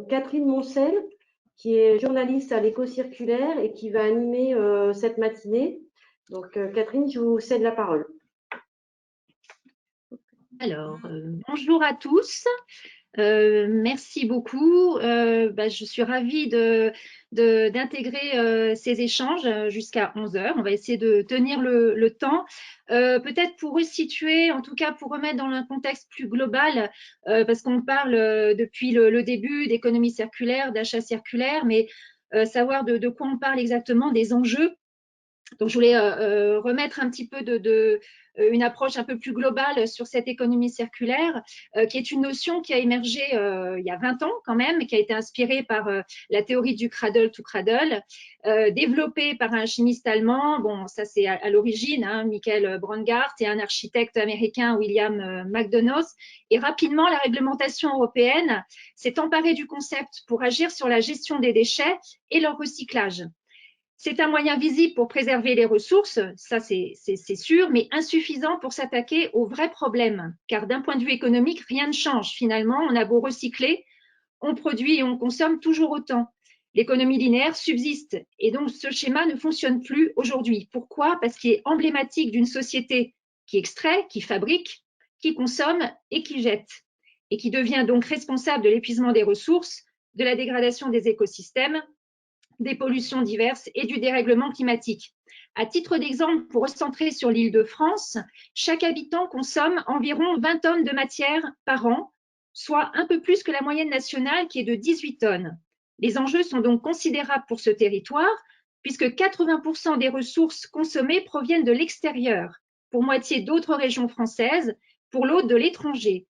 Catherine Moncel, qui est journaliste à l'Écho Circulaire et qui va animer cette matinée. Donc, Catherine, je vous cède la parole. Alors, bonjour à tous. Merci beaucoup. Je suis ravie d'intégrer ces échanges jusqu'à 11 heures. On va essayer de tenir le temps. Peut-être pour resituer, en tout cas pour remettre dans un contexte plus global, parce qu'on parle depuis le début d'économie circulaire, d'achat circulaire, mais savoir de quoi on parle exactement, des enjeux. Donc, je voulais remettre un petit peu une approche un peu plus globale sur cette économie circulaire, qui est une notion qui a émergé il y a 20 ans quand même, qui a été inspirée par la théorie du cradle to cradle, développée par un chimiste allemand, bon, ça c'est à l'origine, hein, Michael Braungart, et un architecte américain, William McDonough. Et rapidement, la réglementation européenne s'est emparée du concept pour agir sur la gestion des déchets et leur recyclage. C'est un moyen visible pour préserver les ressources, ça c'est sûr, mais insuffisant pour s'attaquer aux vrais problèmes. Car d'un point de vue économique, rien ne change. Finalement, on a beau recycler, on produit et on consomme toujours autant. L'économie linéaire subsiste et donc ce schéma ne fonctionne plus aujourd'hui. Pourquoi? Parce qu'il est emblématique d'une société qui extrait, qui fabrique, qui consomme et qui jette. Et qui devient donc responsable de l'épuisement des ressources, de la dégradation des écosystèmes, des pollutions diverses et du dérèglement climatique. À titre d'exemple, pour recentrer sur l'Île-de-France, chaque habitant consomme environ 20 tonnes de matière par an, soit un peu plus que la moyenne nationale qui est de 18 tonnes. Les enjeux sont donc considérables pour ce territoire, puisque 80% des ressources consommées proviennent de l'extérieur, pour moitié d'autres régions françaises, pour l'autre de l'étranger.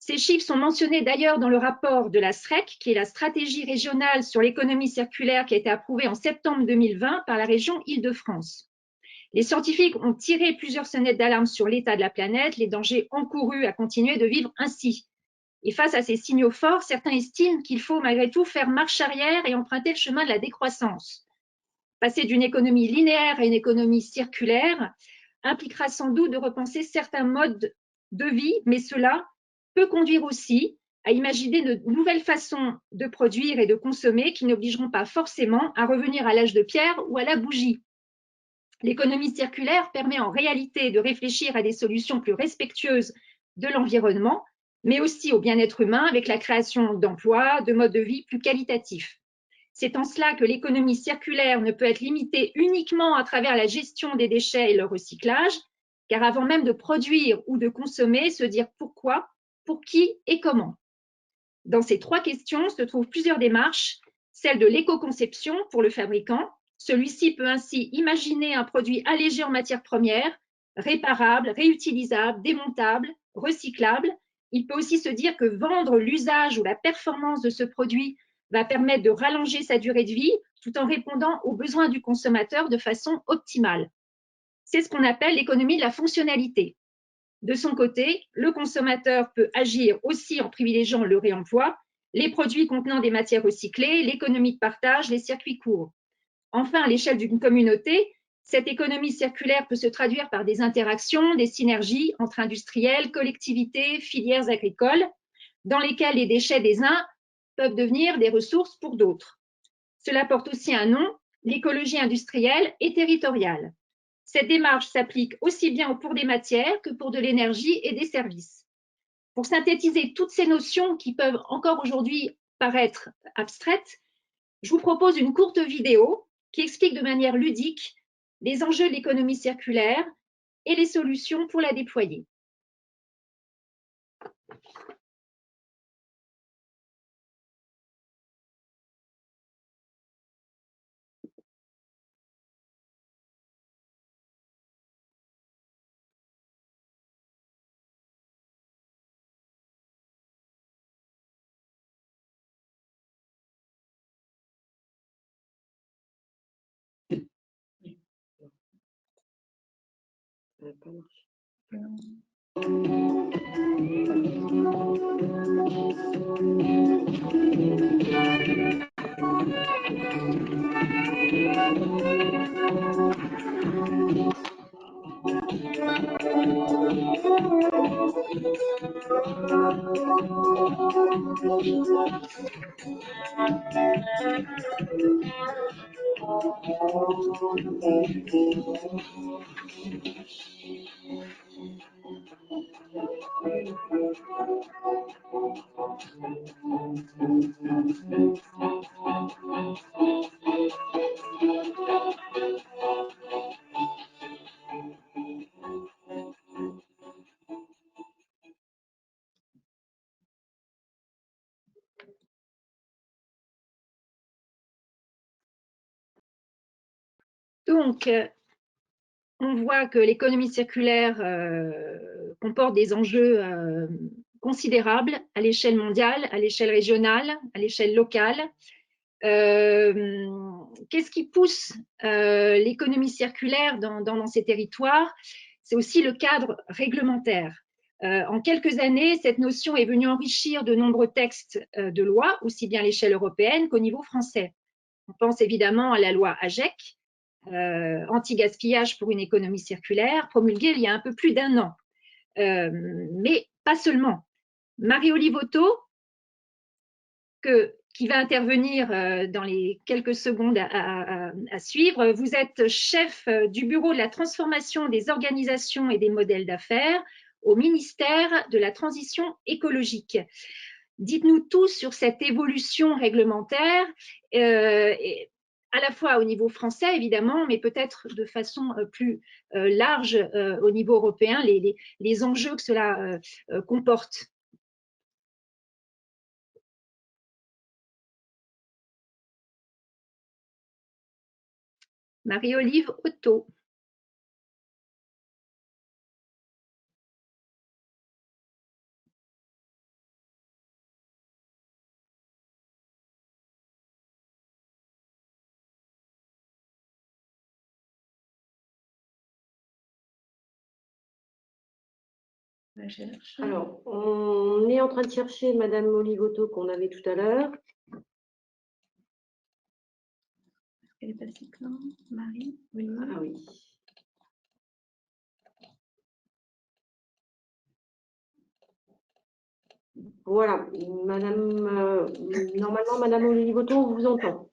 Ces chiffres sont mentionnés d'ailleurs dans le rapport de la SREC, qui est la stratégie régionale sur l'économie circulaire qui a été approuvée en septembre 2020 par la région Île-de-France. Les scientifiques ont tiré plusieurs sonnettes d'alarme sur l'état de la planète, les dangers encourus à continuer de vivre ainsi. Et face à ces signaux forts, certains estiment qu'il faut malgré tout faire marche arrière et emprunter le chemin de la décroissance. Passer d'une économie linéaire à une économie circulaire impliquera sans doute de repenser certains modes de vie, mais cela peut conduire aussi à imaginer de nouvelles façons de produire et de consommer qui n'obligeront pas forcément à revenir à l'âge de pierre ou à la bougie. L'économie circulaire permet en réalité de réfléchir à des solutions plus respectueuses de l'environnement, mais aussi au bien-être humain avec la création d'emplois, de modes de vie plus qualitatifs. C'est en cela que l'économie circulaire ne peut être limitée uniquement à travers la gestion des déchets et leur recyclage, car avant même de produire ou de consommer, se dire pourquoi, pour qui et comment. Dans ces trois questions se trouvent plusieurs démarches, celle de l'éco-conception pour le fabricant. Celui-ci peut ainsi imaginer un produit allégé en matières premières, réparable, réutilisable, démontable, recyclable. Il peut aussi se dire que vendre l'usage ou la performance de ce produit va permettre de rallonger sa durée de vie tout en répondant aux besoins du consommateur de façon optimale. C'est ce qu'on appelle l'économie de la fonctionnalité. De son côté, le consommateur peut agir aussi en privilégiant le réemploi, les produits contenant des matières recyclées, l'économie de partage, les circuits courts. Enfin, à l'échelle d'une communauté, cette économie circulaire peut se traduire par des interactions, des synergies entre industriels, collectivités, filières agricoles, dans lesquelles les déchets des uns peuvent devenir des ressources pour d'autres. Cela porte aussi un nom, l'écologie industrielle et territoriale. Cette démarche s'applique aussi bien pour des matières que pour de l'énergie et des services. Pour synthétiser toutes ces notions qui peuvent encore aujourd'hui paraître abstraites, je vous propose une courte vidéo qui explique de manière ludique les enjeux de l'économie circulaire et les solutions pour la déployer. Donc, on voit que l'économie circulaire comporte des enjeux considérables à l'échelle mondiale, à l'échelle régionale, à l'échelle locale. Qu'est-ce qui pousse l'économie circulaire dans ces territoires? C'est aussi le cadre réglementaire. En quelques années, cette notion est venue enrichir de nombreux textes de loi, aussi bien à l'échelle européenne qu'au niveau français. On pense évidemment à la loi AGEC, anti-gaspillage pour une économie circulaire, promulguée il y a un peu plus d'1 an. Mais pas seulement. Mario Livotto, qui va intervenir dans les quelques secondes à suivre. Vous êtes chef du bureau de la transformation des organisations et des modèles d'affaires au ministère de la Transition écologique. Dites-nous tout sur cette évolution réglementaire, à la fois au niveau français, évidemment, mais peut-être de façon plus large au niveau européen, les enjeux que cela comporte. Marie-Olive Otto. Alors, on est en train de chercher Madame Olivoto qu'on avait tout à l'heure. Elle est passée quand, Marie? Oui. Ah oui. Voilà, Madame, normalement, Madame Olivoto, on vous entend.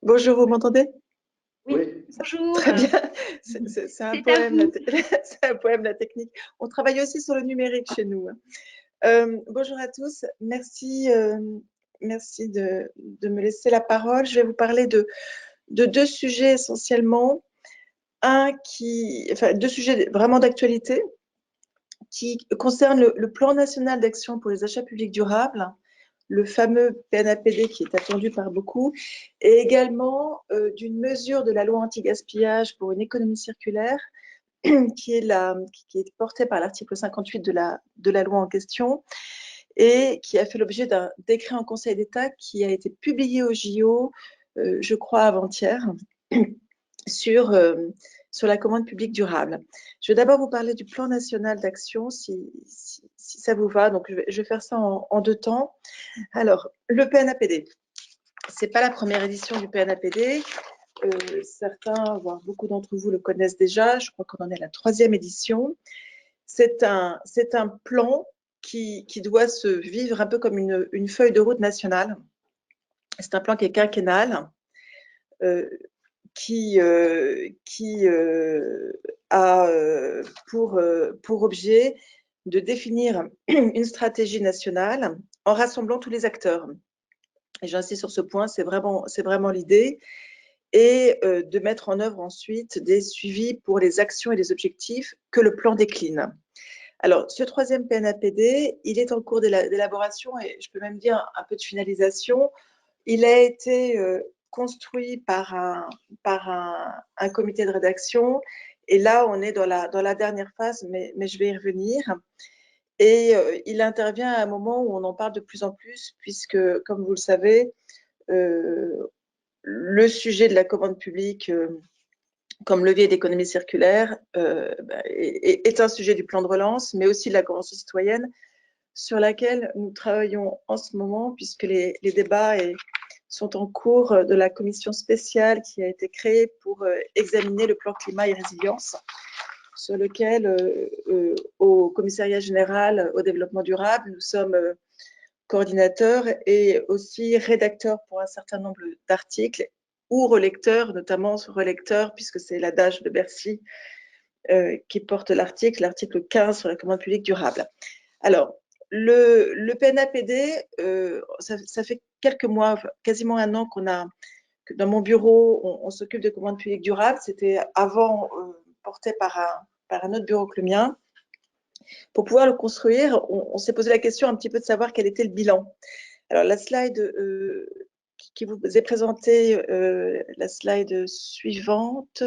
Bonjour, vous m'entendez? Oui. Bonjour. Très bien. C'est un poème, c'est un poème, la technique. On travaille aussi sur le numérique chez nous. Bonjour à tous. Merci, merci de me laisser la parole. Je vais vous parler de 2 sujets essentiellement. Enfin, 2 sujets vraiment d'actualité qui concernent le plan national d'action pour les achats publics durables, le fameux PNAPD qui est attendu par beaucoup, et également d'une mesure de la loi anti-gaspillage pour une économie circulaire qui est portée par l'article 58 de la loi en question et qui a fait l'objet d'un décret en Conseil d'État qui a été publié au JO, je crois avant-hier, sur la commande publique durable. Je vais d'abord vous parler du plan national d'action, si ça vous va. Donc, je vais faire ça en 2 temps. Alors, le PNAPD, ce n'est pas la première édition du PNAPD. Certains, voire beaucoup d'entre vous le connaissent déjà. Je crois qu'on en est à la 3e édition. C'est un plan qui doit se vivre un peu comme une feuille de route nationale. C'est un plan qui est quinquennal, qui a pour objet de définir une stratégie nationale en rassemblant tous les acteurs. Et j'insiste sur ce point, c'est vraiment l'idée, et de mettre en œuvre ensuite des suivis pour les actions et les objectifs que le plan décline. Alors, ce 3e PNAPD, il est en cours d'élaboration et je peux même dire un peu de finalisation. Il a été construit par un comité de rédaction et là, on est dans la dernière phase, mais je vais y revenir. Et il intervient à un moment où on en parle de plus en plus puisque, comme vous le savez, le sujet de la commande publique comme levier d'économie circulaire est un sujet du plan de relance, mais aussi de la Convention citoyenne sur laquelle nous travaillons en ce moment puisque les débats sont en cours de la commission spéciale qui a été créée pour examiner le plan climat et résilience sur lequel, au Commissariat général au développement durable, nous sommes coordinateurs et aussi rédacteurs pour un certain nombre d'articles ou relecteurs, notamment relecteurs, puisque c'est l'adage de Bercy qui porte l'article 15 sur la commande publique durable. Alors, le PNAPD, ça fait quelques mois, quasiment un an que dans mon bureau, on s'occupe de commandes publiques durables. C'était avant porté par un autre bureau que le mien. Pour pouvoir le construire, on s'est posé la question un petit peu de savoir quel était le bilan. Alors, la slide qui vous est présentée, la slide suivante,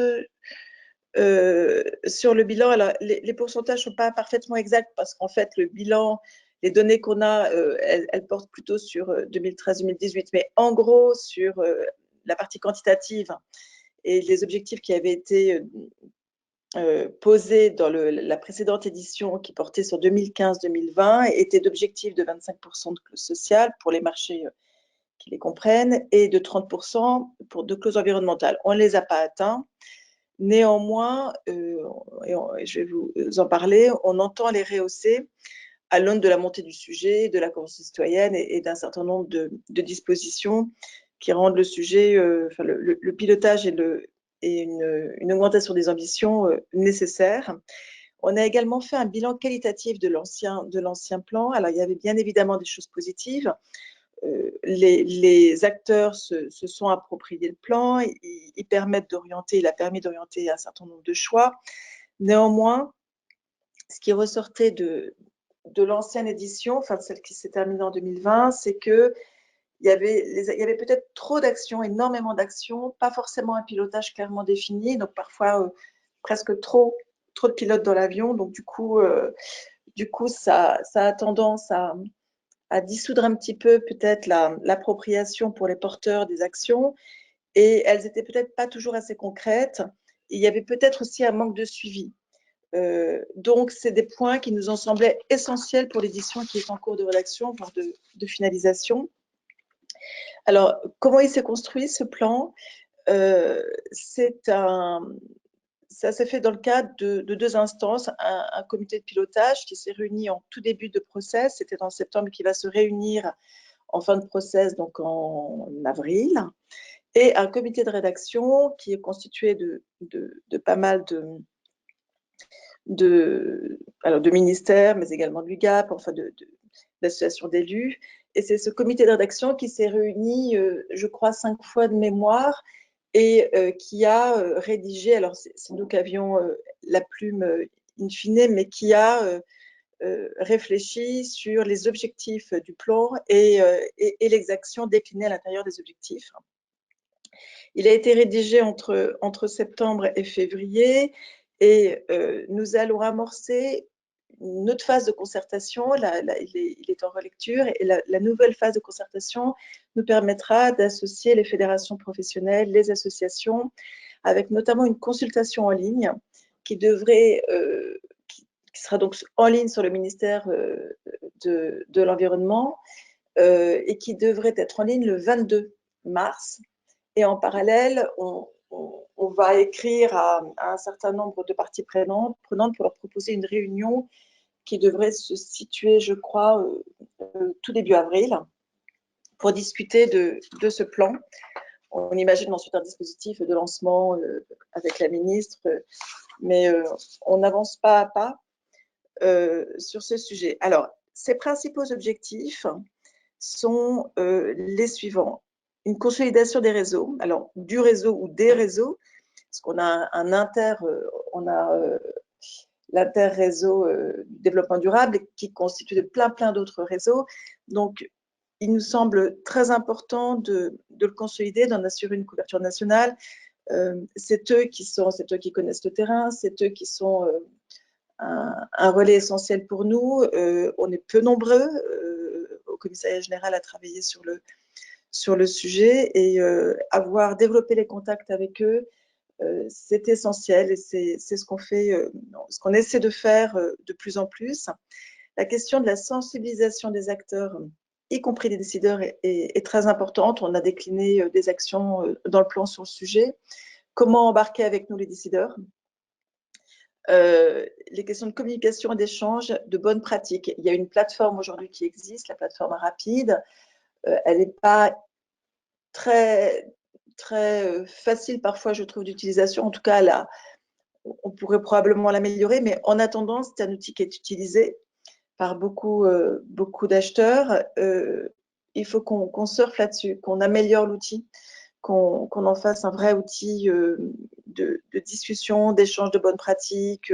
sur le bilan, alors, les pourcentages ne sont pas parfaitement exacts parce qu'en fait, le bilan, les données qu'on a, elles portent plutôt sur 2013-2018, mais en gros, sur la partie quantitative et les objectifs qui avaient été posés dans la précédente édition qui portait sur 2015-2020 étaient d'objectifs de 25% de clause sociale pour les marchés qui les comprennent et de 30% de clause environnementale. On ne les a pas atteints. Néanmoins, et je vais vous en parler, on entend les rehausser à l'aune de la montée du sujet, de la Convention citoyenne et d'un certain nombre de dispositions qui rendent le sujet, enfin, le pilotage et une augmentation des ambitions nécessaires. On a également fait un bilan qualitatif de l'ancien plan. Alors, il y avait bien évidemment des choses positives. Les acteurs se sont appropriés le plan, il a permis d'orienter un certain nombre de choix. Néanmoins, ce qui ressortait de l'ancienne édition, enfin celle qui s'est terminée en 2020, c'est qu'il y avait peut-être trop d'actions, énormément d'actions, pas forcément un pilotage clairement défini, donc parfois presque trop de pilotes dans l'avion. Donc du coup ça a tendance à dissoudre un petit peu peut-être l'appropriation pour les porteurs des actions, et elles n'étaient peut-être pas toujours assez concrètes. Il y avait peut-être aussi un manque de suivi. Donc, c'est des points qui nous ont semblé essentiels pour l'édition qui est en cours de rédaction, voire de finalisation. Alors, comment il s'est construit ce plan? Ça s'est fait dans le cadre de deux instances, un comité de pilotage qui s'est réuni en tout début de process, c'était en septembre, qui va se réunir en fin de process, donc en avril, et un comité de rédaction qui est constitué de pas mal de ministères, mais également du GAP, enfin d'associations d'élus. Et c'est ce comité de rédaction qui s'est réuni, je crois, 5 fois de mémoire, et qui a rédigé, alors c'est nous qui avions la plume in fine, mais qui a réfléchi sur les objectifs du plan et les actions déclinées à l'intérieur des objectifs. Il a été rédigé entre septembre et février, et nous allons amorcer une autre phase de concertation. Il est en relecture, et la nouvelle phase de concertation nous permettra d'associer les fédérations professionnelles, les associations, avec notamment une consultation en ligne qui sera donc en ligne sur le ministère de l'Environnement et qui devrait être en ligne le 22 mars. Et en parallèle, on va écrire à un certain nombre de parties prenantes pour leur proposer une réunion qui devrait se situer, je crois, tout début avril, pour discuter de ce plan. On imagine ensuite un dispositif de lancement avec la ministre, mais on n'avance pas à pas sur ce sujet. Alors, ces principaux objectifs sont les suivants. Une consolidation des réseaux, alors du réseau ou des réseaux, parce qu'on a l'inter-réseau du développement durable qui constitue de plein d'autres réseaux. Donc, il nous semble très important de le consolider, d'en assurer une couverture nationale. C'est eux qui connaissent le terrain, c'est eux qui sont un relais essentiel pour nous. On est peu nombreux au commissariat général à travailler sur le sujet, et avoir développé les contacts avec eux, c'est essentiel, et c'est ce qu'on essaie de faire de plus en plus. La question de la sensibilisation des acteurs, y compris des décideurs, est très importante. On a décliné des actions dans le plan sur le sujet. Comment embarquer avec nous les décideurs? les questions de communication et d'échange, de bonnes pratiques. Il y a une plateforme aujourd'hui qui existe, la plateforme Rapide. Elle n'est pas très facile parfois, je trouve, d'utilisation. En tout cas, là, on pourrait probablement l'améliorer, mais en attendant, c'est un outil qui est utilisé par beaucoup d'acheteurs. Il faut qu'on surfe là-dessus, qu'on améliore l'outil, qu'on en fasse un vrai outil de discussion, d'échange de bonnes pratiques,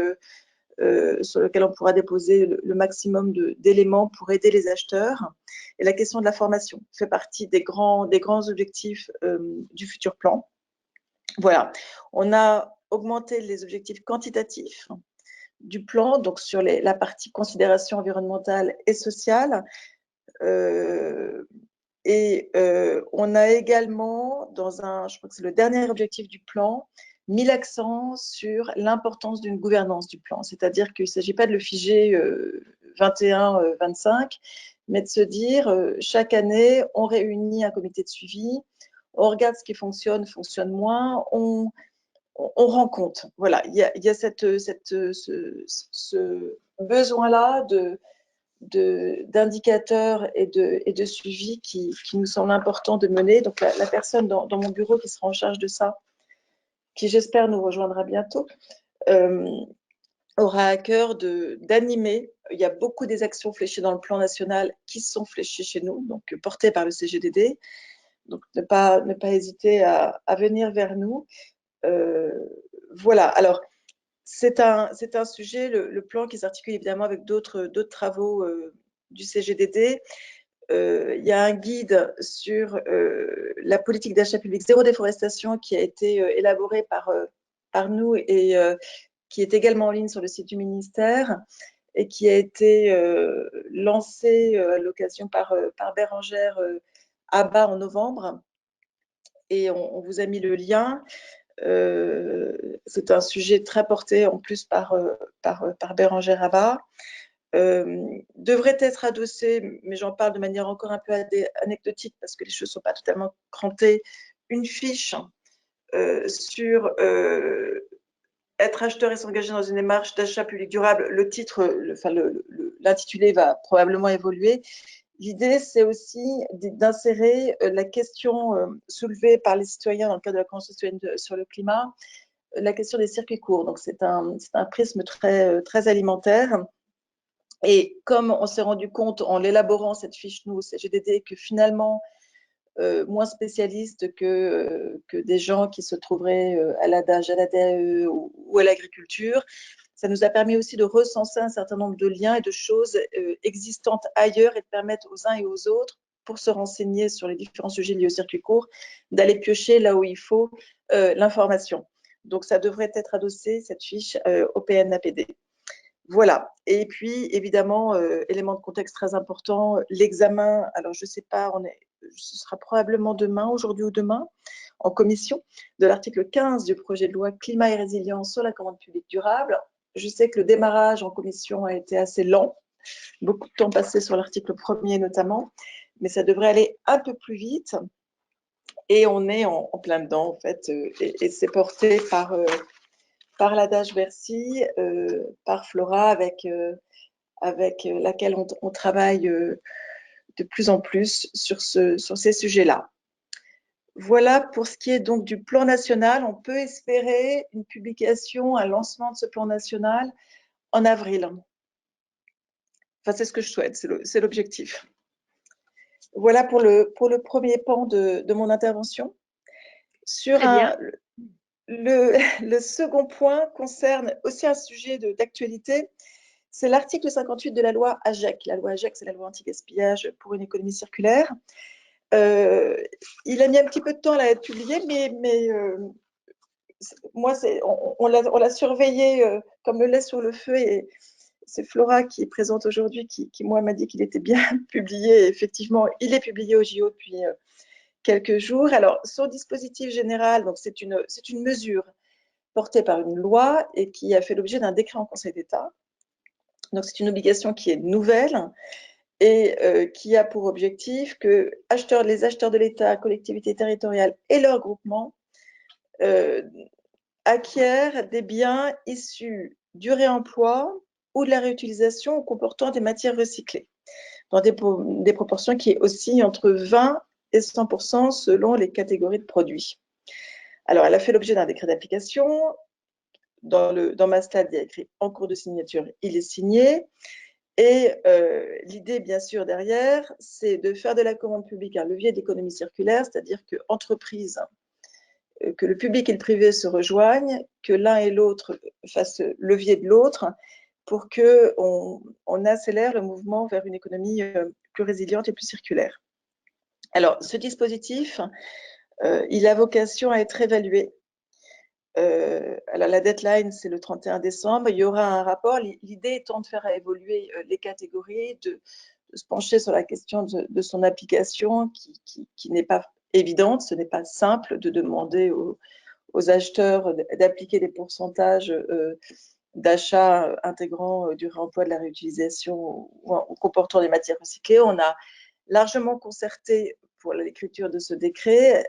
sur lequel on pourra déposer le maximum d'éléments pour aider les acheteurs. Et la question de la formation fait partie des grands objectifs du futur plan. Voilà, on a augmenté les objectifs quantitatifs du plan, donc sur la partie considération environnementale et sociale. On a également, je crois que c'est le dernier objectif du plan, mis l'accent sur l'importance d'une gouvernance du plan. C'est-à-dire qu'il ne s'agit pas de le figer 21-25, mais de se dire chaque année, on réunit un comité de suivi, on regarde ce qui fonctionne moins, on rend compte. Voilà, il y a ce besoin-là d'indicateurs et de suivi qui nous semble important de mener. Donc, la personne dans mon bureau qui sera en charge de ça, qui j'espère nous rejoindra bientôt, aura à cœur d'animer. Il y a beaucoup des actions fléchées dans le plan national qui sont fléchées chez nous, donc portées par le CGDD. Donc, ne pas hésiter à venir vers nous. Voilà, alors c'est un sujet, le plan qui s'articule évidemment avec d'autres travaux du CGDD. Il y a un guide sur la politique d'achat public zéro déforestation qui a été élaboré par nous et qui est également en ligne sur le site du ministère et qui a été lancé à l'occasion par Bérengère Abba en novembre. Et on vous a mis le lien. C'est un sujet très porté en plus par Bérengère Abba. Devrait être adossé, mais j'en parle de manière encore un peu anecdotique parce que les choses ne sont pas totalement crantées, une fiche sur être acheteur et s'engager dans une démarche d'achat public durable. Le titre, l'intitulé va probablement évoluer. L'idée, c'est aussi d'insérer la question soulevée par les citoyens dans le cadre de la Convention citoyenne sur le climat, la question des circuits courts. Donc, c'est un prisme très alimentaire. Et comme on s'est rendu compte en l'élaborant, cette fiche, nous, au CGDD, que finalement, moins spécialistes que des gens qui se trouveraient à l'ADAGE, à l'ADAE ou à l'agriculture, ça nous a permis aussi de recenser un certain nombre de liens et de choses existantes ailleurs et de permettre aux uns et aux autres, pour se renseigner sur les différents sujets liés au circuit court, d'aller piocher là où il faut l'information. Donc, ça devrait être adossé, cette fiche, au PNAPD. Voilà. Et puis, évidemment, élément de contexte très important, l'examen, alors je ne sais pas, ce sera probablement aujourd'hui ou demain, en commission, de l'article 15 du projet de loi Climat et résilience sur la commande publique durable. Je sais que le démarrage en commission a été assez lent, beaucoup de temps passé sur l'article 1er notamment, mais ça devrait aller un peu plus vite. Et on est en plein dedans, en fait, et c'est porté par l'ADAGE Bercy, par Flora, avec laquelle on travaille de plus en plus sur ces sujets-là. Voilà pour ce qui est donc du plan national. On peut espérer une publication, un lancement de ce plan national en avril. Enfin, c'est ce que je souhaite, c'est l'objectif. Voilà pour le premier pan de mon intervention. Sur le second point concerne aussi un sujet d'actualité. C'est l'article 58 de la loi AGEC. La loi AGEC, c'est la loi anti-gaspillage pour une économie circulaire. Il a mis un petit peu de temps à être publié, mais moi, on l'a surveillé comme le lait sur le feu. Et c'est Flora qui est présente aujourd'hui qui moi, m'a dit qu'il était bien publié. Et effectivement, il est publié au JO depuis quelques jours. Alors, son dispositif général, donc c'est une mesure portée par une loi et qui a fait l'objet d'un décret en Conseil d'État. Donc, c'est une obligation qui est nouvelle et qui a pour objectif que les acheteurs de l'État, collectivités territoriales et leurs groupements acquièrent des biens issus du réemploi ou de la réutilisation comportant des matières recyclées, dans des proportions qui oscillent entre 20 et 100% selon les catégories de produits. Alors, elle a fait l'objet d'un décret d'application. Dans ma slide, il y a écrit « en cours de signature », il est signé. Et l'idée, bien sûr, derrière, c'est de faire de la commande publique un levier d'économie circulaire, c'est-à-dire que que le public et le privé se rejoignent, que l'un et l'autre fassent levier de l'autre pour qu'on accélère le mouvement vers une économie plus résiliente et plus circulaire. Alors, ce dispositif, il a vocation à être évalué. Alors, la deadline, c'est le 31 décembre. Il y aura un rapport. L'idée étant de faire évoluer les catégories, de se pencher sur la question de son application qui n'est pas évidente. Ce n'est pas simple de demander aux acheteurs d'appliquer des pourcentages d'achat intégrant du réemploi, de la réutilisation ou comportant des matières recyclées. On a largement concerté pour l'écriture de ce décret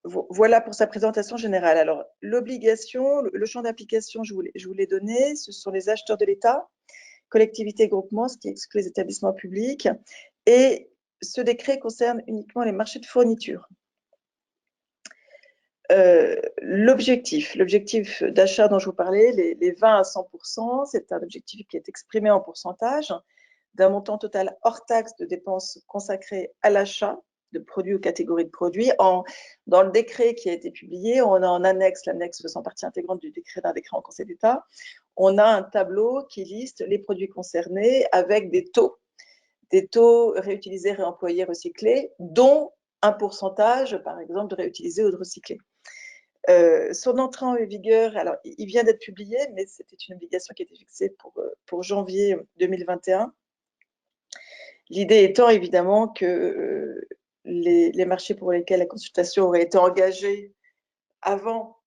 voilà pour sa présentation générale. Alors, l'obligation, le champ d'application, je vous l'ai donné, ce sont les acheteurs de l'État, collectivités et groupements, ce qui exclut les établissements publics. Et ce décret concerne uniquement les marchés de fourniture. L'objectif d'achat dont je vous parlais, les 20 à 100%, c'est un objectif qui est exprimé en pourcentage d'un montant total hors taxe de dépenses consacrées à l'achat de produits ou catégories de produits. Dans le décret qui a été publié, on a en annexe, l'annexe faisant partie intégrante du décret, d'un décret en Conseil d'État, on a un tableau qui liste les produits concernés avec des taux réutilisés, réemployés, recyclés, dont un pourcentage, par exemple, de réutilisés ou de recyclés. Son entrée en vigueur, alors il vient d'être publié, mais c'était une obligation qui était fixée pour janvier 2021. L'idée étant évidemment que les marchés pour lesquels la consultation aurait été engagée avant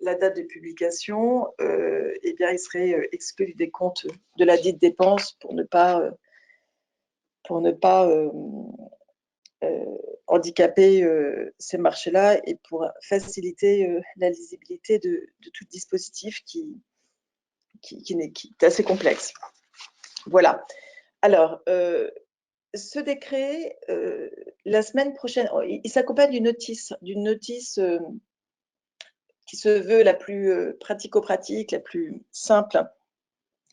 la date de publication, eh bien, ils seraient exclus du décompte de la dite dépense pour ne pas handicaper ces marchés-là et pour faciliter la lisibilité de tout dispositif qui est assez complexe. Voilà. Alors, ce décret, la semaine prochaine, il s'accompagne d'une notice qui se veut la plus pratico-pratique, la plus simple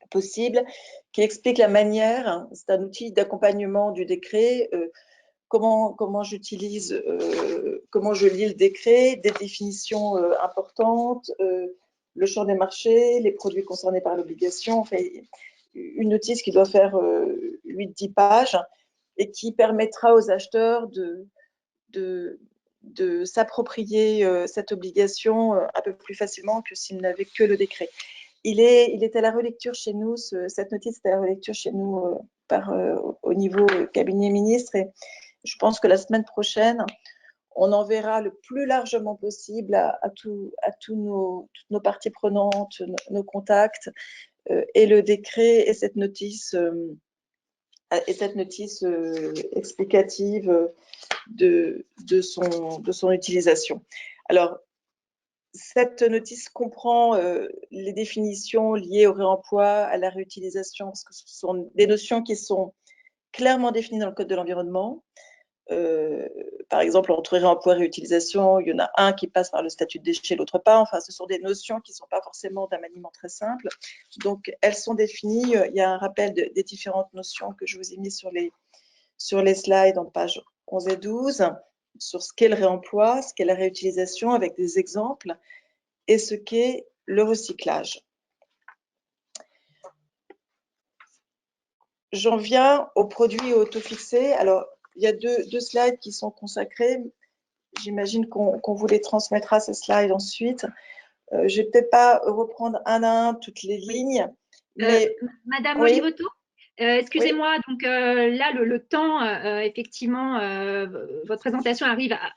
possible, qui explique la manière, c'est un outil d'accompagnement du décret, comment j'utilise, comment je lis le décret, des définitions importantes, le champ des marchés, les produits concernés par l'obligation, enfin, une notice qui doit faire 8-10 pages et qui permettra aux acheteurs de s'approprier cette obligation un peu plus facilement que s'ils n'avaient que le décret. Il est à la relecture chez nous, cette notice est à la relecture chez nous au niveau cabinet ministre, et je pense que la semaine prochaine, on enverra le plus largement possible à toutes nos parties prenantes, nos contacts, et le décret et cette notice explicative de son utilisation. Alors, cette notice comprend les définitions liées au réemploi, à la réutilisation, parce que ce sont des notions qui sont clairement définies dans le Code de l'environnement. Par exemple, entre réemploi et réutilisation, il y en a un qui passe par le statut de déchet, l'autre pas. Enfin, ce sont des notions qui ne sont pas forcément d'un maniement très simple. Donc, elles sont définies. Il y a un rappel des différentes notions que je vous ai mis sur les slides en pages 11 et 12, sur ce qu'est le réemploi, ce qu'est la réutilisation, avec des exemples, et ce qu'est le recyclage. J'en viens aux produits auto-fixés. Alors, il y a deux slides qui sont consacrés. J'imagine qu'on vous les transmettra, ces slides, ensuite. Je ne vais peut-être pas reprendre un à un toutes les lignes. Mais... Madame oui. Olivoto, excusez-moi, oui. Donc là, le temps, effectivement, votre présentation arrive à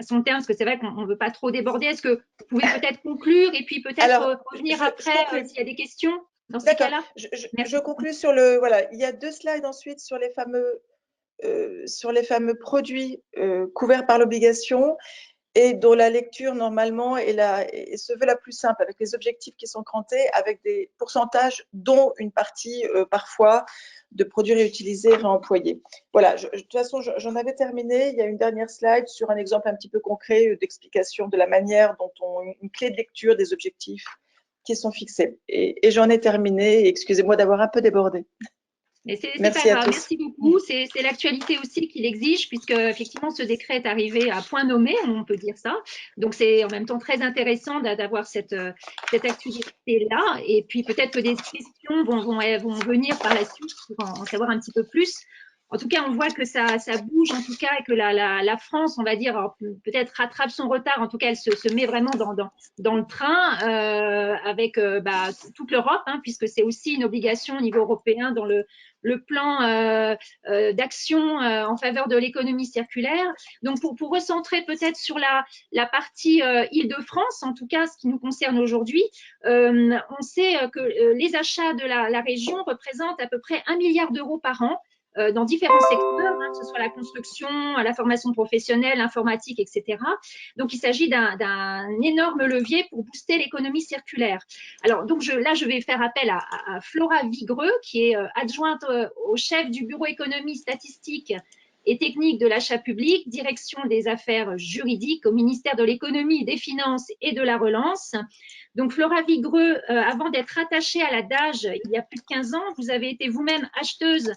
son terme, parce que c'est vrai qu'on ne veut pas trop déborder. Est-ce que vous pouvez peut-être conclure et puis peut-être revenir après s'il y a des questions dans ces cas-là? Je conclue sur le... Voilà, il y a deux slides ensuite sur les fameux produits couverts par l'obligation. et dont la lecture normalement se veut la plus simple, avec les objectifs qui sont crantés, avec des pourcentages, dont une partie parfois de produits réutilisés et réemployés. Voilà, de toute façon, j'en avais terminé. Il y a une dernière slide sur un exemple un petit peu concret d'explication de la manière dont une clé de lecture des objectifs qui sont fixés. Et j'en ai terminé. Excusez-moi d'avoir un peu débordé. Mais c'est pas Merci à grave, tous. merci beaucoup. C'est l'actualité aussi qui l'exige, puisque effectivement ce décret est arrivé à point nommé, on peut dire ça. Donc c'est en même temps très intéressant d'avoir cette actualité-là. Et puis peut-être que des questions vont venir par la suite pour en savoir un petit peu plus. En tout cas, on voit que ça bouge, en tout cas, et que la France, on va dire, peut-être rattrape son retard. En tout cas, elle se met vraiment dans le train avec toute l'Europe, hein, puisque c'est aussi une obligation au niveau européen dans le plan d'action en faveur de l'économie circulaire. Donc, pour recentrer peut-être sur la partie Île-de-France, en tout cas, ce qui nous concerne aujourd'hui, on sait que les achats de la région représentent à peu près 1 milliard d'euros par an dans différents secteurs, hein, que ce soit la construction, la formation professionnelle, l'informatique, etc. Donc, il s'agit d'un énorme levier pour booster l'économie circulaire. Alors, donc là, je vais faire appel à Flora Vigreux, qui est adjointe au chef du bureau économie, statistique et technique de l'achat public, direction des affaires juridiques au ministère de l'économie, des finances et de la relance. Donc, Flora Vigreux, avant d'être rattachée à la DAGE il y a plus de 15 ans, vous avez été vous-même acheteuse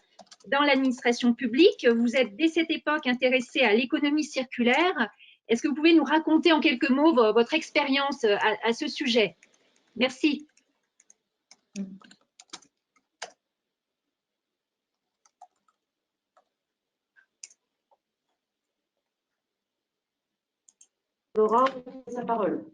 dans l'administration publique. Vous êtes dès cette époque intéressée à l'économie circulaire. Est-ce que vous pouvez nous raconter en quelques mots votre expérience à ce sujet? Merci. Laura, vous avez la parole.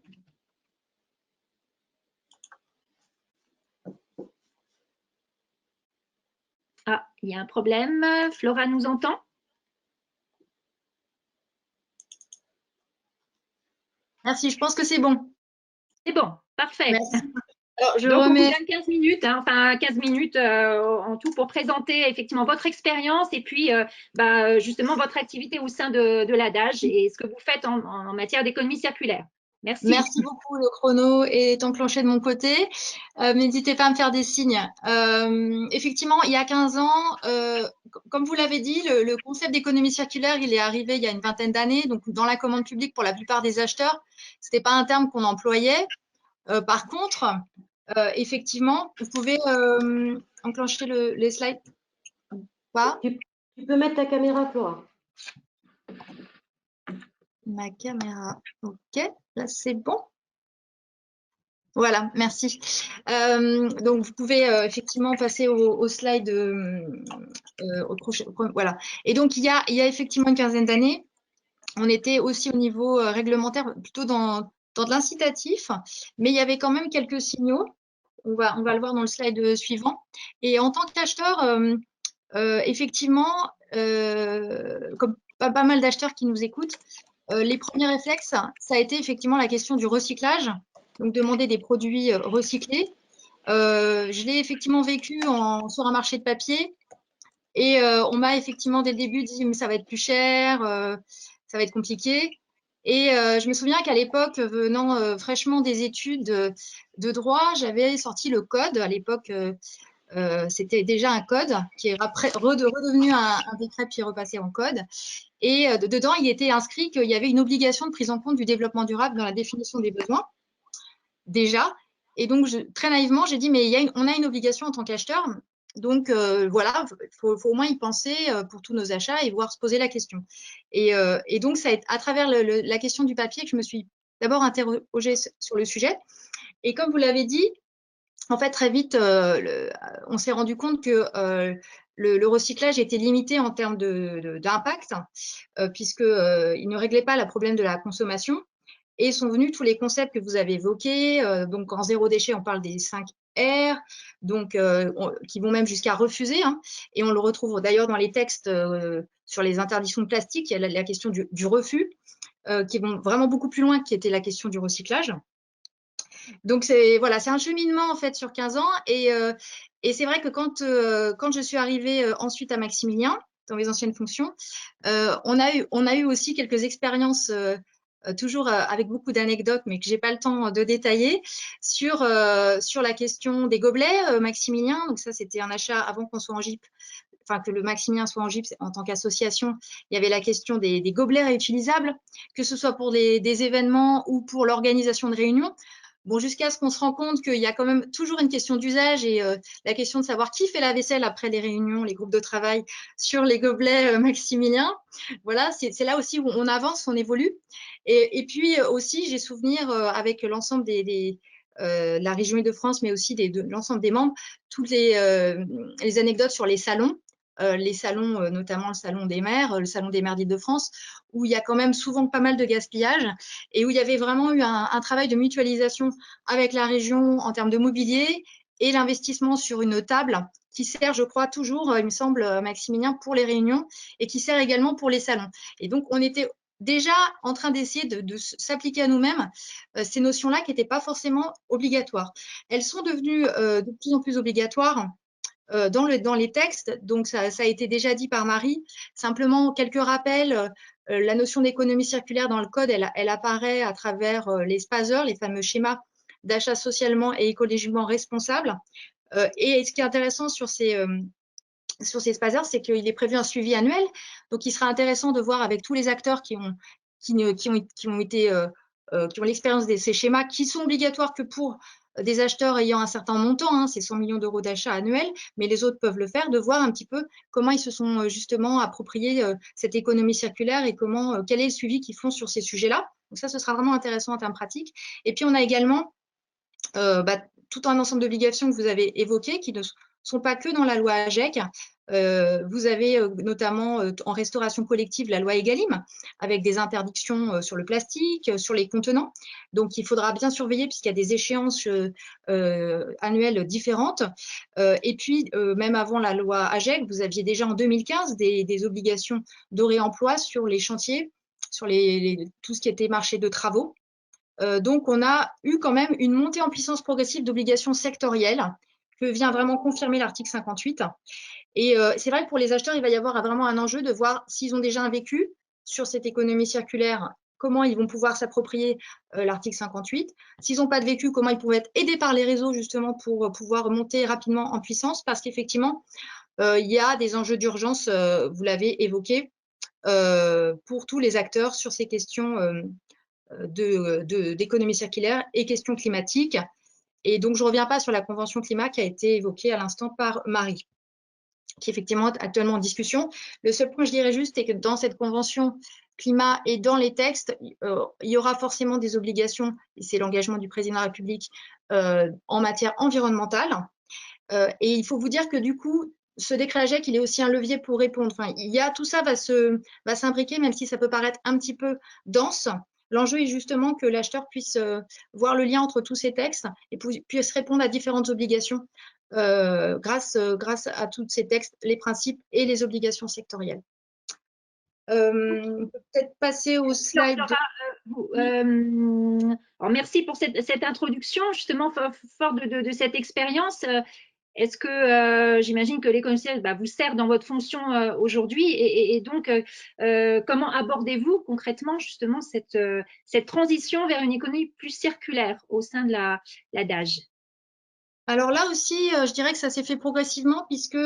Ah, il y a un problème. Flora nous entend? Merci, je pense que c'est bon. C'est bon, parfait. Merci. Alors, Donc, on vous donne 15 minutes, hein, enfin 15 minutes en tout pour présenter effectivement votre expérience et puis justement votre activité au sein de la DAGE et ce que vous faites en matière d'économie circulaire. Merci. Merci beaucoup, le chrono est enclenché de mon côté. N'hésitez pas à me faire des signes. Effectivement, il y a 15 ans, comme vous l'avez dit, le concept d'économie circulaire, il est arrivé il y a une vingtaine d'années. Donc, dans la commande publique, pour la plupart des acheteurs, ce n'était pas un terme qu'on employait. Par contre, effectivement, vous pouvez enclencher les slides. Pas. Tu peux mettre ta caméra, Flora. Ma caméra, ok, là c'est bon. Voilà, merci. Donc, vous pouvez effectivement passer au slide au prochain. Voilà. Et donc, il y a effectivement une quinzaine d'années, on était aussi au niveau réglementaire, plutôt dans de l'incitatif, mais il y avait quand même quelques signaux. On va le voir dans le slide suivant. Et en tant qu'acheteur, effectivement, comme pas mal d'acheteurs qui nous écoutent, les premiers réflexes, ça a été effectivement la question du recyclage, donc demander des produits recyclés. Je l'ai effectivement vécu sur un marché de papier et on m'a effectivement dès le début dit mais ça va être plus cher, ça va être compliqué. Et je me souviens qu'à l'époque, venant fraîchement des études de droit, j'avais sorti le code. À l'époque, c'était déjà un code qui est après redevenu un décret puis repassé en code. Et dedans, il était inscrit qu'il y avait une obligation de prise en compte du développement durable dans la définition des besoins, déjà. Et donc, très naïvement, j'ai dit, mais on a une obligation en tant qu'acheteur. Donc, voilà, il faut au moins y penser pour tous nos achats et voir se poser la question. Et donc, ça à travers la question du papier que je me suis d'abord interrogée sur le sujet. Et comme vous l'avez dit, en fait, très vite, on s'est rendu compte que le recyclage était limité en termes d'impact, puisqu'il ne réglait pas le problème de la consommation. Et sont venus tous les concepts que vous avez évoqués. Donc, en zéro déchet, on parle des 5 R, donc, qui vont même jusqu'à refuser. Hein, et on le retrouve d'ailleurs dans les textes sur les interdictions de plastique. Il y a la question du refus, qui vont vraiment beaucoup plus loin, qui était la question du recyclage. Donc, c'est un cheminement en fait sur 15 ans. Et c'est vrai que quand je suis arrivée ensuite à Maximilien, dans mes anciennes fonctions, on a eu aussi quelques expériences toujours avec beaucoup d'anecdotes, mais que j'ai pas le temps de détailler, sur la question des gobelets Maximilien. Donc ça, c'était un achat avant qu'on soit en GIP, enfin que le Maximilien soit en GIP en tant qu'association. Il y avait la question des gobelets réutilisables, que ce soit pour des événements ou pour l'organisation de réunions. Bon, jusqu'à ce qu'on se rende compte qu'il y a quand même toujours une question d'usage et la question de savoir qui fait la vaisselle après les réunions, les groupes de travail sur les gobelets Maximilien. Voilà, c'est là aussi où on avance, on évolue. Et puis aussi, j'ai souvenir avec l'ensemble la région Île-de-France, mais aussi de l'ensemble des membres, toutes les anecdotes sur les salons. Notamment le salon des maires, le salon des maires d'Île-de-France, où il y a quand même souvent pas mal de gaspillage et où il y avait vraiment eu un travail de mutualisation avec la région en termes de mobilier et l'investissement sur une table qui sert, je crois, toujours, il me semble, Maximilien, pour les réunions et qui sert également pour les salons. Et donc, on était déjà en train d'essayer de s'appliquer à nous-mêmes ces notions-là qui n'étaient pas forcément obligatoires. Elles sont devenues de plus en plus obligatoires dans les textes. Donc, ça a été déjà dit par Marie. Simplement, quelques rappels. La notion d'économie circulaire dans le code, elle apparaît à travers les SPASER, les fameux schémas d'achat socialement et écologiquement responsable. Et ce qui est intéressant sur ces SPASER, c'est qu'il est prévu un suivi annuel. Donc, il sera intéressant de voir avec tous les acteurs qui ont l'expérience de ces schémas, qui sont obligatoires que pour des acheteurs ayant un certain montant, hein, c'est 100 millions d'euros d'achat annuel, mais les autres peuvent le faire, de voir un petit peu comment ils se sont justement appropriés cette économie circulaire et quel est le suivi qu'ils font sur ces sujets-là. Donc ça, ce sera vraiment intéressant en termes pratiques. Et puis, on a également tout un ensemble d'obligations que vous avez évoquées, qui ne sont pas que dans la loi AGEC. Vous avez notamment en restauration collective la loi Egalim, avec des interdictions sur le plastique, sur les contenants. Donc, il faudra bien surveiller puisqu'il y a des échéances annuelles différentes. Et puis, même avant la loi AGEC, vous aviez déjà en 2015 des obligations de réemploi sur les chantiers, sur tout ce qui était marché de travaux. Donc, on a eu quand même une montée en puissance progressive d'obligations sectorielles que vient vraiment confirmer l'article 58. Et c'est vrai que pour les acheteurs, il va y avoir vraiment un enjeu de voir s'ils ont déjà un vécu sur cette économie circulaire, comment ils vont pouvoir s'approprier l'article 58. S'ils n'ont pas de vécu, comment ils pourraient être aidés par les réseaux justement pour pouvoir monter rapidement en puissance, parce qu'effectivement, il y a des enjeux d'urgence, vous l'avez évoqué, pour tous les acteurs sur ces questions d'économie circulaire et questions climatiques. Et donc, je ne reviens pas sur la Convention climat qui a été évoquée à l'instant par Marie, qui est effectivement actuellement en discussion. Le seul point, je dirais juste, c'est que dans cette Convention climat et dans les textes, il y aura forcément des obligations, et c'est l'engagement du président de la République, en matière environnementale. Et il faut vous dire que du coup, ce décret AGEC, il est aussi un levier pour répondre. Enfin, tout ça va s'imbriquer, même si ça peut paraître un petit peu dense. L'enjeu est justement que l'acheteur puisse voir le lien entre tous ces textes et puisse répondre à différentes obligations grâce à tous ces textes, les principes et les obligations sectorielles. On peut peut-être passer au slide. Alors merci pour cette introduction, justement, fort de cette expérience. Est-ce que j'imagine que l'économie vous sert dans votre fonction aujourd'hui et donc comment abordez-vous concrètement justement cette transition vers une économie plus circulaire au sein de la DAGE? Alors là aussi, je dirais que ça s'est fait progressivement puisque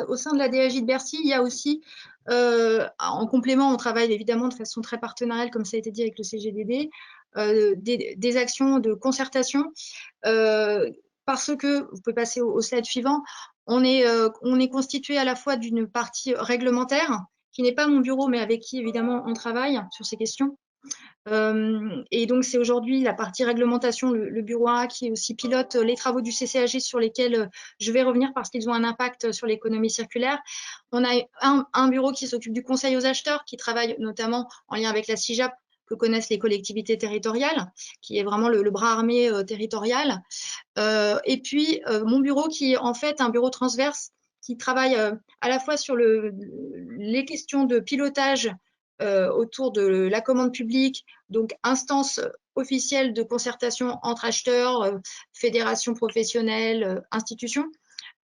au sein de la DAJ de Bercy, il y a aussi, en complément, on travaille évidemment de façon très partenariale, comme ça a été dit avec le CGDD, des actions de concertation parce que, vous pouvez passer au slide suivant, on est constitué à la fois d'une partie réglementaire, qui n'est pas mon bureau, mais avec qui évidemment on travaille sur ces questions. Et donc, c'est aujourd'hui la partie réglementation, le bureau A, qui aussi pilote les travaux du CCAG sur lesquels je vais revenir parce qu'ils ont un impact sur l'économie circulaire. On a un bureau qui s'occupe du conseil aux acheteurs, qui travaille notamment en lien avec la CIJAP, que connaissent les collectivités territoriales, qui est vraiment le bras armé territorial. Et puis, mon bureau qui est en fait un bureau transverse qui travaille à la fois sur les questions de pilotage autour de la commande publique, donc instance officielle de concertation entre acheteurs, fédérations professionnelles, institutions,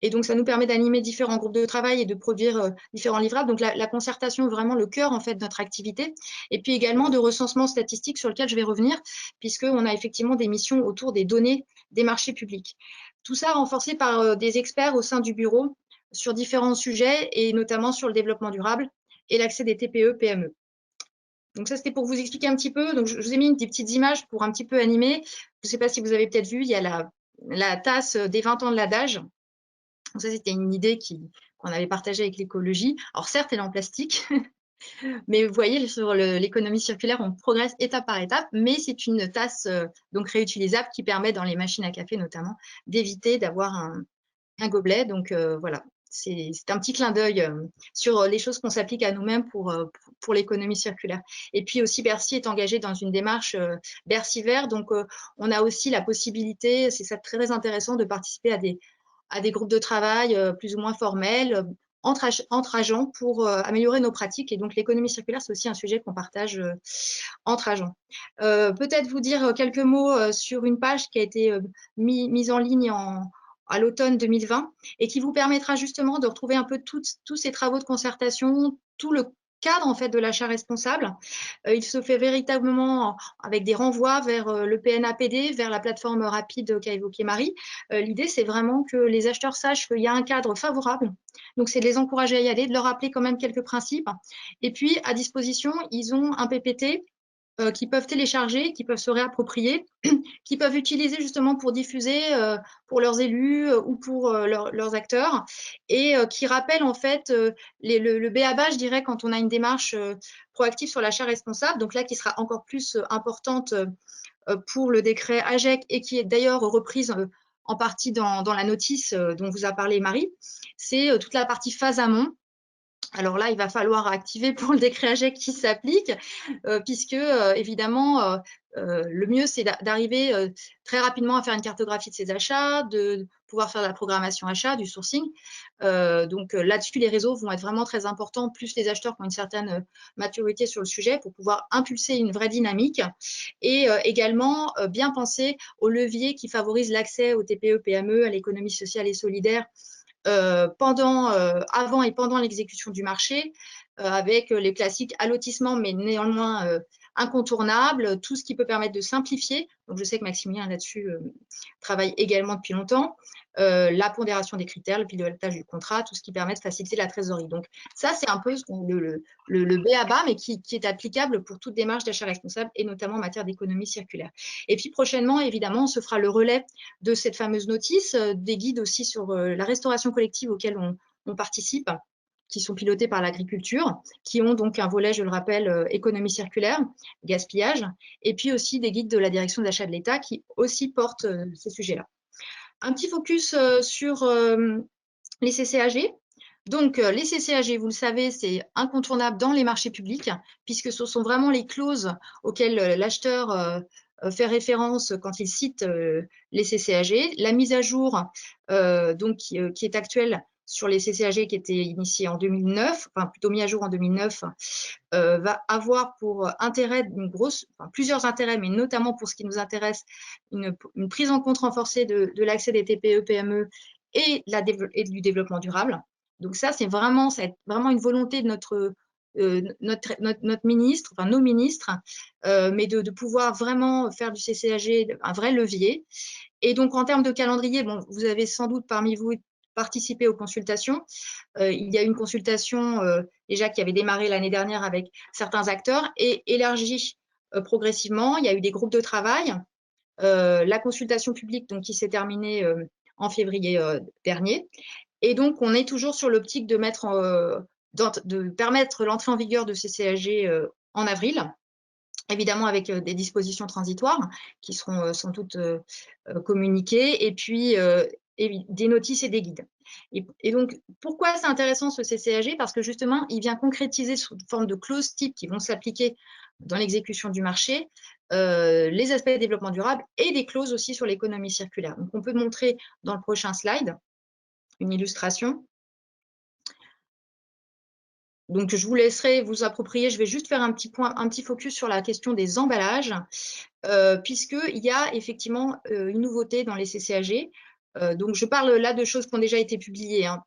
Et donc, ça nous permet d'animer différents groupes de travail et de produire différents livrables. Donc, la concertation est vraiment le cœur en fait, de notre activité. Et puis également de recensement statistique sur lequel je vais revenir, puisqu'on a effectivement des missions autour des données des marchés publics. Tout ça renforcé par des experts au sein du bureau sur différents sujets et notamment sur le développement durable et l'accès des TPE, PME. Donc ça, c'était pour vous expliquer un petit peu. Donc, je vous ai mis des petites images pour un petit peu animer. Je ne sais pas si vous avez peut-être vu, il y a la tasse des 20 ans de l'adage. Donc ça, c'était une idée qu'on avait partagée avec l'écologie. Alors certes, elle est en plastique, mais vous voyez, sur l'économie circulaire, on progresse étape par étape, mais c'est une tasse donc réutilisable qui permet, dans les machines à café notamment, d'éviter d'avoir un gobelet. Donc voilà, c'est un petit clin d'œil sur les choses qu'on s'applique à nous-mêmes pour l'économie circulaire. Et puis aussi, Bercy est engagé dans une démarche Bercy Vert. Donc, on a aussi la possibilité, c'est ça très intéressant, de participer à des groupes de travail plus ou moins formels entre agents pour améliorer nos pratiques. Et donc, l'économie circulaire, c'est aussi un sujet qu'on partage entre agents. Peut-être vous dire quelques mots sur une page qui a été mise en ligne à l'automne 2020 et qui vous permettra justement de retrouver un peu tous ces travaux de concertation, tout le cadre en fait de l'achat responsable. Il se fait véritablement avec des renvois vers le PNAPD, vers la plateforme rapide qu'a évoqué Marie. L'idée, c'est vraiment que les acheteurs sachent qu'il y a un cadre favorable. Donc, c'est de les encourager à y aller, de leur rappeler quand même quelques principes. Et puis, à disposition, ils ont un PPT qui peuvent télécharger, qui peuvent se réapproprier, qui peuvent utiliser justement pour diffuser pour leurs élus ou pour leurs acteurs, et qui rappellent en fait le b.a.-ba, je dirais, quand on a une démarche proactive sur l'achat responsable, donc là qui sera encore plus importante pour le décret AGEC et qui est d'ailleurs reprise en partie dans la notice dont vous a parlé Marie, c'est toute la partie phase amont. Alors là, il va falloir activer pour le décret AGEC qui s'applique, puisque évidemment, le mieux, c'est d'arriver très rapidement à faire une cartographie de ses achats, de pouvoir faire de la programmation achat, du sourcing. Donc là-dessus, les réseaux vont être vraiment très importants, plus les acheteurs qui ont une certaine maturité sur le sujet pour pouvoir impulser une vraie dynamique et également bien penser aux leviers qui favorisent l'accès aux TPE, PME, à l'économie sociale et solidaire, avant et pendant l'exécution du marché, avec les classiques allotissement, mais néanmoins incontournables, tout ce qui peut permettre de simplifier. Donc, je sais que Maximilien là-dessus travaille également depuis longtemps. La pondération des critères, le pilotage du contrat, tout ce qui permet de faciliter la trésorerie. Donc, ça, c'est un peu le b.a.-ba, mais qui est applicable pour toute démarche d'achat responsable et notamment en matière d'économie circulaire. Et puis, prochainement, évidemment, on se fera le relais de cette fameuse notice, des guides aussi sur la restauration collective auxquels on participe, qui sont pilotés par l'agriculture, qui ont donc un volet, je le rappelle, économie circulaire, gaspillage, et puis aussi des guides de la direction d'achat de l'État qui aussi portent ces sujets-là. Un petit focus sur les CCAG. Donc, les CCAG, vous le savez, c'est incontournable dans les marchés publics, puisque ce sont vraiment les clauses auxquelles l'acheteur fait référence quand il cite les CCAG. La mise à jour donc, qui est actuelle sur les CCAG qui étaient initiés en 2009, enfin plutôt mis à jour en 2009, va avoir pour intérêt plusieurs intérêts, mais notamment pour ce qui nous intéresse, une prise en compte renforcée de l'accès des TPE, PME et du développement durable. Donc ça, c'est vraiment une volonté de notre ministre, enfin nos ministres, mais de pouvoir vraiment faire du CCAG un vrai levier. Et donc, en termes de calendrier, bon, vous avez sans doute parmi vous participé aux consultations. Il y a une consultation déjà qui avait démarré l'année dernière avec certains acteurs et élargie progressivement. Il y a eu des groupes de travail. La consultation publique donc, qui s'est terminée en février dernier. Et donc, on est toujours sur l'optique de permettre l'entrée en vigueur de ces CAG en avril, évidemment avec des dispositions transitoires qui seront sans doute communiquées, et puis des notices et des guides. Et donc, pourquoi c'est intéressant ce CCAG? Parce que justement, il vient concrétiser sous forme de clauses types qui vont s'appliquer dans l'exécution du marché, les aspects de développement durable et des clauses aussi sur l'économie circulaire. Donc, on peut montrer dans le prochain slide une illustration. Donc, je vous laisserai vous approprier. Je vais juste faire un petit focus sur la question des emballages, puisqu'il y a effectivement une nouveauté dans les CCAG. Donc, je parle là de choses qui ont déjà été publiées, hein,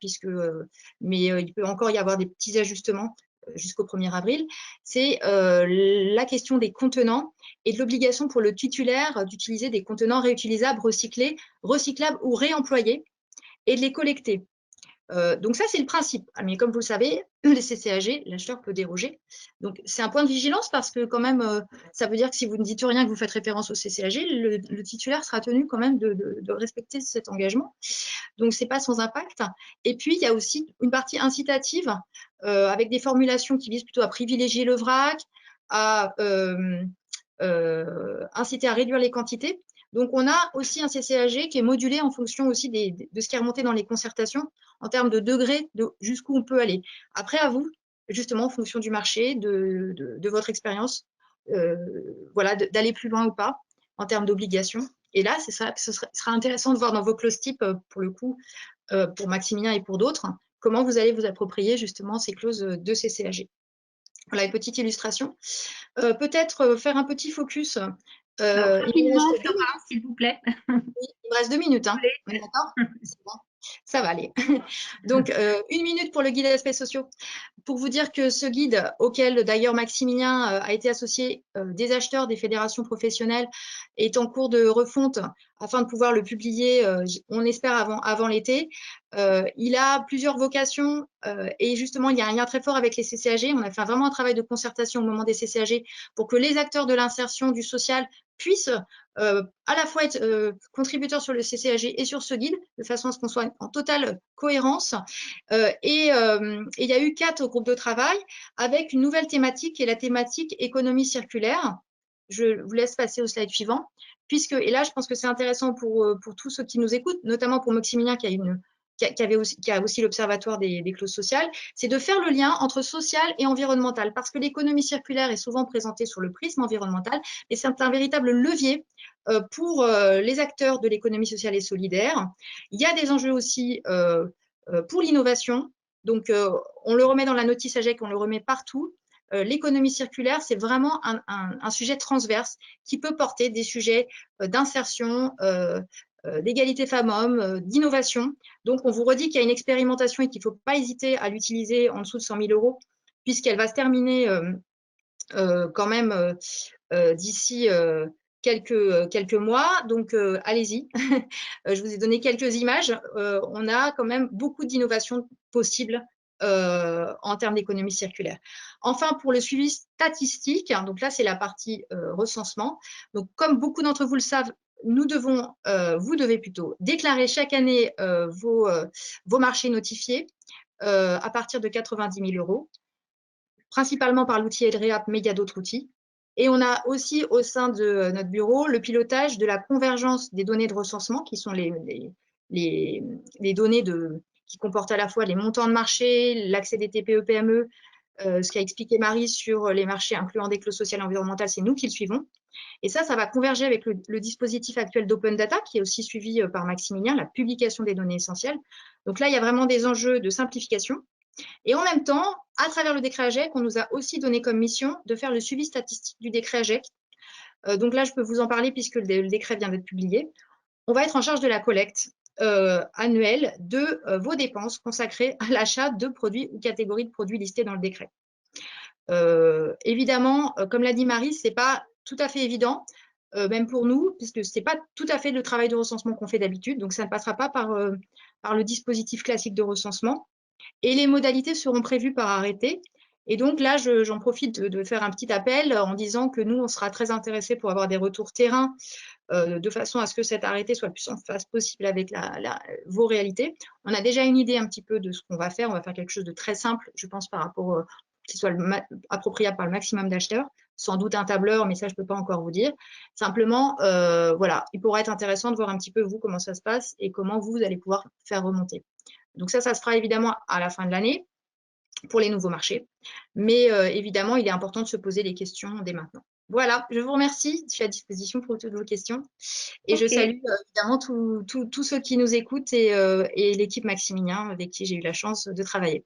mais il peut encore y avoir des petits ajustements jusqu'au 1er avril. C'est la question des contenants et de l'obligation pour le titulaire d'utiliser des contenants réutilisables, recyclés, recyclables ou réemployés et de les collecter. Donc ça, c'est le principe. Mais comme vous le savez, les CCAG, l'acheteur peut déroger. Donc c'est un point de vigilance parce que quand même, ça veut dire que si vous ne dites rien, que vous faites référence au CCAG, le titulaire sera tenu quand même de respecter cet engagement. Donc c'est pas sans impact. Et puis il y a aussi une partie incitative avec des formulations qui visent plutôt à privilégier le vrac, à inciter à réduire les quantités. Donc, on a aussi un CCAG qui est modulé en fonction aussi de ce qui est remonté dans les concertations en termes de degrés de jusqu'où on peut aller. Après, à vous, justement, en fonction du marché, de votre expérience, voilà, d'aller plus loin ou pas en termes d'obligations. Et là, ce sera intéressant de voir dans vos clauses types, pour le coup, pour Maximilien et pour d'autres, comment vous allez vous approprier justement ces clauses de CCAG. Voilà une petite illustration. Peut-être faire un petit focus. Alors, rapidement, Flora, s'il vous plaît. Il me reste 2 minutes. Hein. D'accord, c'est bon. Ça va aller. Donc, 1 minute pour le guide aspects sociaux. Pour vous dire que ce guide, auquel d'ailleurs Maximilien a été associé des acheteurs des fédérations professionnelles, est en cours de refonte afin de pouvoir le publier, on espère, avant l'été. Il a plusieurs vocations et justement, il y a un lien très fort avec les CCAG. On a fait vraiment un travail de concertation au moment des CCAG pour que les acteurs de l'insertion du social puissent à la fois être contributeurs sur le CCAG et sur ce guide, de façon à ce qu'on soit en totale cohérence. Et il y a eu 4 groupes de travail avec une nouvelle thématique qui est la thématique économie circulaire. Je vous laisse passer au slide suivant. Et là, je pense que c'est intéressant pour tous ceux qui nous écoutent, notamment pour Maximilien qui a aussi l'Observatoire des clauses sociales, c'est de faire le lien entre social et environnemental, parce que l'économie circulaire est souvent présentée sur le prisme environnemental, et c'est un véritable levier pour les acteurs de l'économie sociale et solidaire. Il y a des enjeux aussi pour l'innovation. Donc, on le remet dans la notice AGEC, on le remet partout. L'économie circulaire, c'est vraiment un sujet transverse qui peut porter des sujets d'insertion, d'égalité femmes-hommes, d'innovation. Donc, on vous redit qu'il y a une expérimentation et qu'il ne faut pas hésiter à l'utiliser en dessous de 100 000 €, puisqu'elle va se terminer quand même d'ici quelques mois. Donc, allez-y. Je vous ai donné quelques images. On a quand même beaucoup d'innovations possibles en termes d'économie circulaire. Enfin, pour le suivi statistique, hein, donc là, c'est la partie recensement. Donc, comme beaucoup d'entre vous le savent, vous devez plutôt déclarer chaque année vos marchés notifiés à partir de 90 000 €, principalement par l'outil EDREAP, mais il y a d'autres outils. Et on a aussi au sein de notre bureau le pilotage de la convergence des données de recensement, qui sont les données qui comportent à la fois les montants de marché, l'accès des TPE-PME, ce qu'a expliqué Marie sur les marchés incluant des clauses sociales et environnementales, c'est nous qui le suivons. Et ça va converger avec le dispositif actuel d'Open Data, qui est aussi suivi par Maximilien, la publication des données essentielles. Donc là, il y a vraiment des enjeux de simplification. Et en même temps, à travers le décret AGEC, on nous a aussi donné comme mission de faire le suivi statistique du décret AGEC. Donc là, je peux vous en parler puisque le décret vient d'être publié. On va être en charge de la collecte annuelle de vos dépenses consacrées à l'achat de produits ou catégories de produits listés dans le décret. Évidemment, comme l'a dit Marie, ce n'est pas tout à fait évident, même pour nous, puisque ce n'est pas tout à fait le travail de recensement qu'on fait d'habitude, donc ça ne passera pas par le dispositif classique de recensement. Et les modalités seront prévues par arrêté. Et donc là, j'en profite de faire un petit appel en disant que nous, on sera très intéressés pour avoir des retours terrain de façon à ce que cet arrêté soit le plus en phase possible avec vos réalités. On a déjà une idée un petit peu de ce qu'on va faire. On va faire quelque chose de très simple, je pense, par rapport qui soit appropriable par le maximum d'acheteurs. Sans doute un tableur, mais ça, je ne peux pas encore vous dire. Simplement, voilà, il pourrait être intéressant de voir un petit peu, vous, comment ça se passe et comment vous allez pouvoir faire remonter. Donc ça se fera évidemment à la fin de l'année pour les nouveaux marchés. Mais évidemment, il est important de se poser les questions dès maintenant. Voilà, je vous remercie. Je suis à disposition pour toutes vos questions. Et je salue évidemment tous ceux qui nous écoutent et l'équipe Maximilien avec qui j'ai eu la chance de travailler.